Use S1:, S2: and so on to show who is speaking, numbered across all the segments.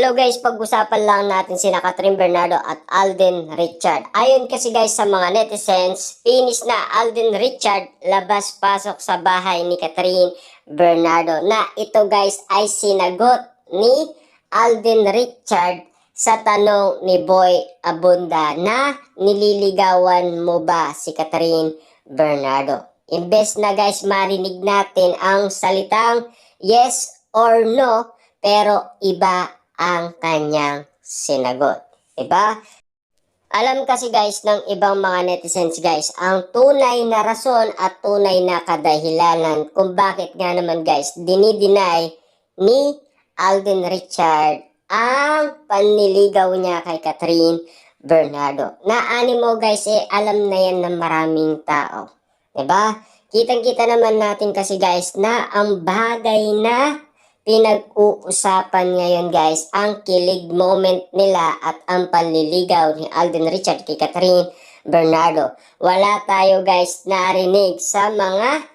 S1: Hello guys, pag-usapan lang natin sina Catherine Bernardo at Alden Richard. Ayon kasi guys sa mga netizens, finish na Alden Richard labas-pasok sa bahay ni Catherine Bernardo. Na ito guys ay sinagot ni Alden Richard sa tanong ni Boy Abunda na nililigawan mo ba si Catherine Bernardo. Imbes na guys marinig natin ang salitang yes or no, pero iba ang kanyang sinagot. Diba? Alam kasi guys ng ibang mga netizens guys, ang tunay na rason at tunay na kadahilanan kung bakit nga naman guys dinideny ni Alden Richard ang panliligaw niya kay Catherine Bernardo. Naani mo guys alam na yan ng maraming tao. Diba? Kitang-kita naman natin kasi guys na ang bagay na pinag-uusapan ngayon guys, ang kilig moment nila at ang panliligaw ni Alden Richard kay Catherine Bernardo. Wala tayo guys narinig sa mga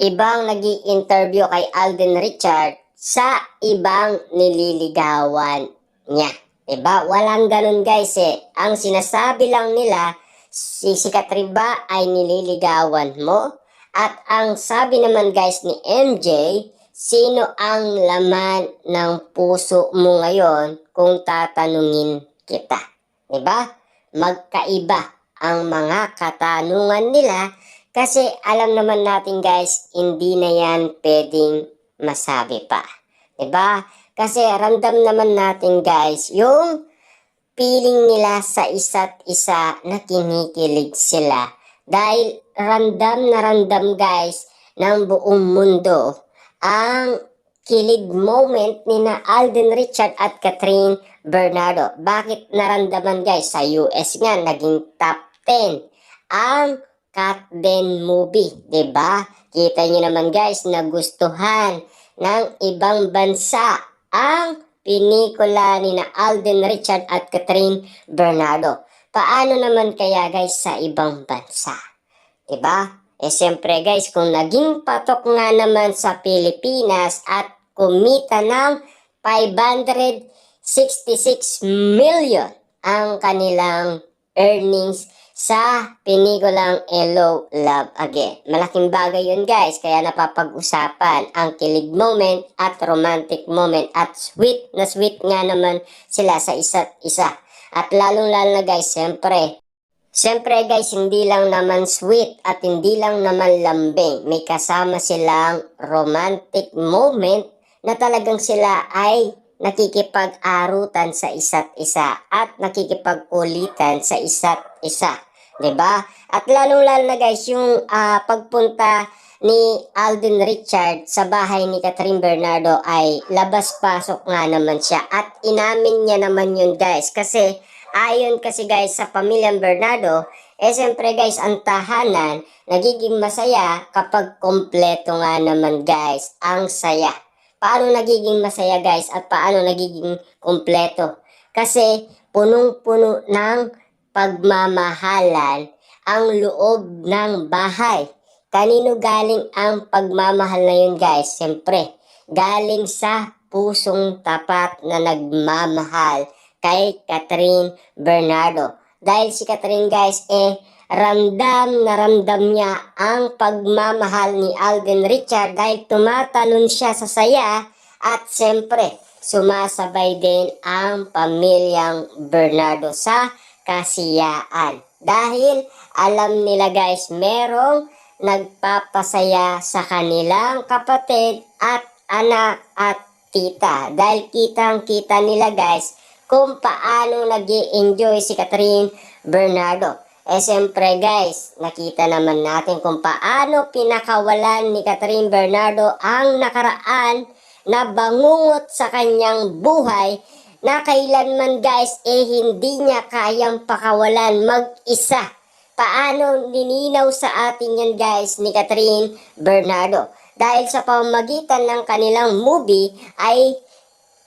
S1: ibang nag-i-interview kay Alden Richard sa ibang nililigawan niya. Diba? Walang ganun guys Ang sinasabi lang nila, si Catherine ba ay nililigawan mo? At ang sabi naman guys ni MJ, sino ang laman ng puso mo ngayon kung tatanungin kita? Diba? Magkaiba ang mga katanungan nila kasi alam naman natin guys, hindi na yan pwedeng masabi pa. Diba? Kasi ramdam naman natin guys, yung feeling nila sa isa't isa na kinikilig sila. Dahil ramdam na ramdam guys ng buong mundo ang kilig moment ni na Alden Richard at Catherine Bernardo. Bakit naramdaman guys? Sa US nga, naging top 10 ang Cat Den movie. Diba? Kita nyo naman guys, nagustuhan ng ibang bansa ang pinikula ni na Alden Richard at Catherine Bernardo. Paano naman kaya guys sa ibang bansa? Diba? Siyempre guys, kung naging patok nga naman sa Pilipinas at kumita ng 566 million ang kanilang earnings sa pinikulang Hello, Love Again. Malaking bagay yun guys, kaya napapag-usapan ang kilig moment at romantic moment at sweet nga naman sila sa isa't isa. At lalong-lalo na guys, Siyempre guys, hindi lang naman sweet at hindi lang naman lambing. May kasama silang romantic moment na talagang sila ay nakikipag-arutan sa isa't isa at nakikipag-ulitan sa isa't isa. Diba? At lalong-lalo na guys, yung pagpunta ni Alden Richard sa bahay ni Catherine Bernardo ay labas-pasok nga naman siya. At inamin niya naman yun guys kasi ayon kasi guys sa pamilyang Bernardo, siyempre guys, ang tahanan nagiging masaya kapag kompleto nga naman guys ang saya. Paano nagiging masaya guys at paano nagiging kompleto? Kasi punong-puno ng pagmamahalan ang loob ng bahay. Kanino galing ang pagmamahal na yun guys? Siyempre, galing sa pusong tapat na nagmamahal kay Catherine Bernardo. Dahil si Catherine guys ramdam na ramdam niya ang pagmamahal ni Alden Richard dahil tumatalon siya sa saya at siyempre sumasabay din ang pamilyang Bernardo sa kasiyaan. Dahil alam nila guys merong nagpapasaya sa kanilang kapatid at anak at tita. Dahil kitang-kita nila guys kung paano nag-i-enjoy si Catherine Bernardo. Siyempre guys, nakita naman natin kung paano pinakawalan ni Catherine Bernardo ang nakaraan na bangungot sa kanyang buhay na kailanman guys hindi niya kayang pakawalan mag-isa. Paano nilinaw sa atin yan guys ni Catherine Bernardo? Dahil sa pamamagitan ng kanilang movie ay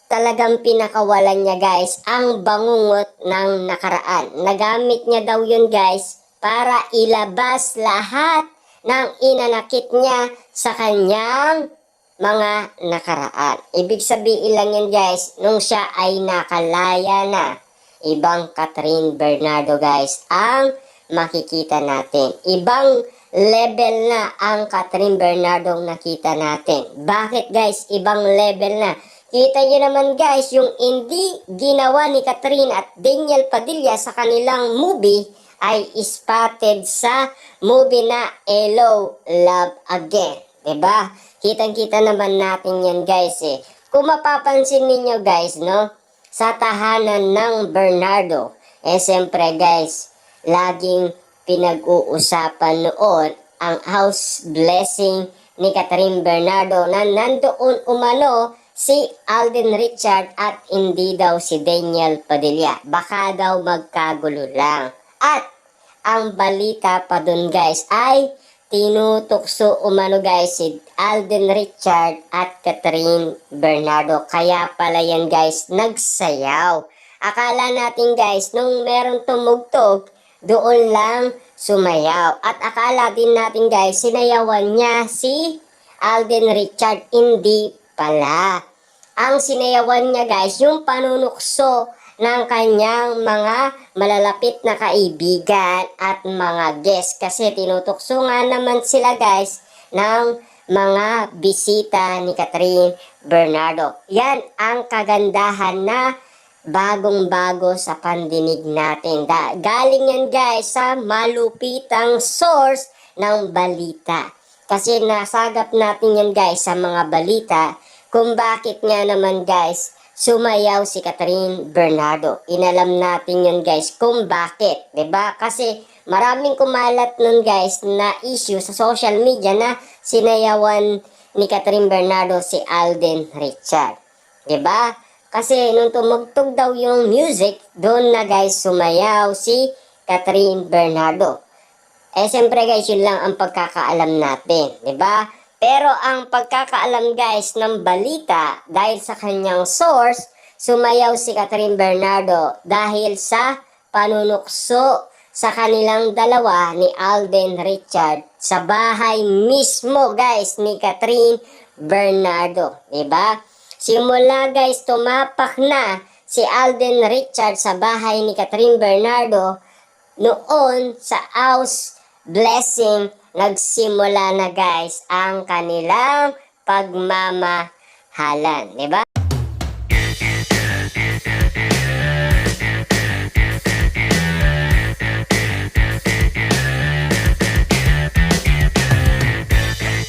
S1: talagang pinakawalan niya guys ang bangungot ng nakaraan. Nagamit niya daw yun guys para ilabas lahat ng inanakit niya sa kanyang mga nakaraan. Ibig sabihin lang yan guys, nung siya ay nakalaya na, ibang Catherine Bernardo guys ang makikita natin. Ibang level na ang Catherine Bernardo nakita natin. Bakit guys? Ibang level na. Kita nyo naman guys, yung hindi ginawa ni Catherine at Daniel Padilla sa kanilang movie ay spotted sa movie na Hello, Love Again. Diba? Kitang-kita naman natin yan guys eh. Kung mapapansin ninyo guys, no? Sa tahanan ng Bernardo, siyempre guys, laging pinag-uusapan noon ang house blessing ni Catherine Bernardo na nandoon umano si Alden Richard at hindi daw si Daniel Padilla. Baka daw magkagulo lang. At ang balita pa dun guys ay tinutukso umano guys si Alden Richard at Catherine Bernardo. Kaya pala yan guys nagsayaw. Akala natin guys nung meron tumugtog, doon lang sumayaw. At akala din natin guys sinayawan niya si Alden Richard. Hindi pala. Ang sinayawan niya guys yung panunukso ng kanyang mga malalapit na kaibigan at mga guest. Kasi tinutukso nga naman sila guys ng mga bisita ni Catherine Bernardo. Yan ang kagandahan na bagong-bago sa pandinig natin. Galing yan guys sa malupitang source ng balita. Kasi nasagap natin yan guys sa mga balita kung bakit nga naman guys sumayaw si Catherine Bernardo. Inalam natin yun guys kung bakit, 'di ba? Kasi maraming kumalat nun guys na issue sa social media na sinayawan ni Catherine Bernardo si Alden Richard. 'Di ba? Kasi nung tumugtog daw yung music, doon na guys sumayaw si Catherine Bernardo. Siyempre guys, yun lang ang pagkakaalam natin, 'di ba? Pero ang pagkakaalam guys ng balita dahil sa kanyang source, sumayaw si Catherine Bernardo dahil sa panunukso sa kanilang dalawa ni Alden Richard sa bahay mismo guys ni Catherine Bernardo. Diba? Simula guys tumapak na si Alden Richard sa bahay ni Catherine Bernardo noon sa house blessing. Nagsimula na guys ang kanilang pagmamahalan, di ba?